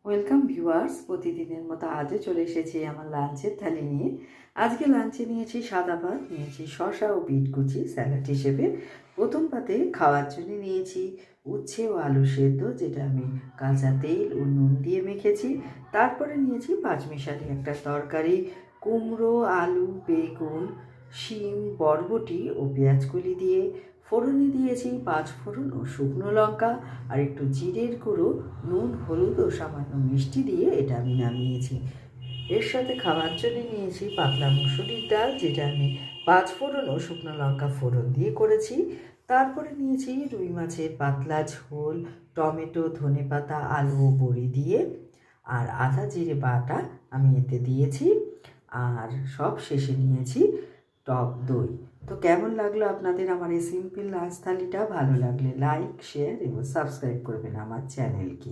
Welcome viewers, প্রতিদিনের মতো আজও চলে এসেছি আমার লাঞ্চের থালি নিয়ে। আজকে লাঞ্চে নিয়েছি সাদা ভাত, নিয়েছি শসা ও বিট কুচি স্যালাড হিসেবে। প্রথম পাতে খাওয়ার জন্য নিয়েছি উচ্ছে ও আলু সেদ্ধ, যেটা আমি কাঁচা তেল ও নুন দিয়ে মেখেছি। তারপরে নিয়েছি পাঁচমিশালি একটা তরকারি, কুমড়ো, আলু, বেগুন, শিম, বরবটি ও পেঁয়াজকলি দিয়ে। ফোড়নে দিয়েছি পাঁচফোড়ন ও শুকনো লঙ্কা আর একটু জিরের গুঁড়ো, নুন, হলুদ ও সামান্য মিষ্টি দিয়ে এটা আমি নামিয়েছি। এর সাথে খাওয়ার জন্য নিয়েছি পাতলা মুসুরির ডাল, যেটা আমি পাঁচফোড়ন ও শুকনো লঙ্কা ফোড়ন দিয়ে করেছি। তারপরে নিয়েছি রুই মাছের পাতলা ঝোল, টমেটো, ধনেপাতা, আলু ও বড়ি দিয়ে, আর আদা জিরে বাটা আমি এতে দিয়েছি। আর সব শেষে নিয়েছি টক দই। তো কেমন লাগলো আপনাদের আমার এই সিম্পল লাঞ্চ থালিটা? ভালো লাগলে লাইক, শেয়ার এবং সাবস্ক্রাইব করবেন আমার চ্যানেলকে।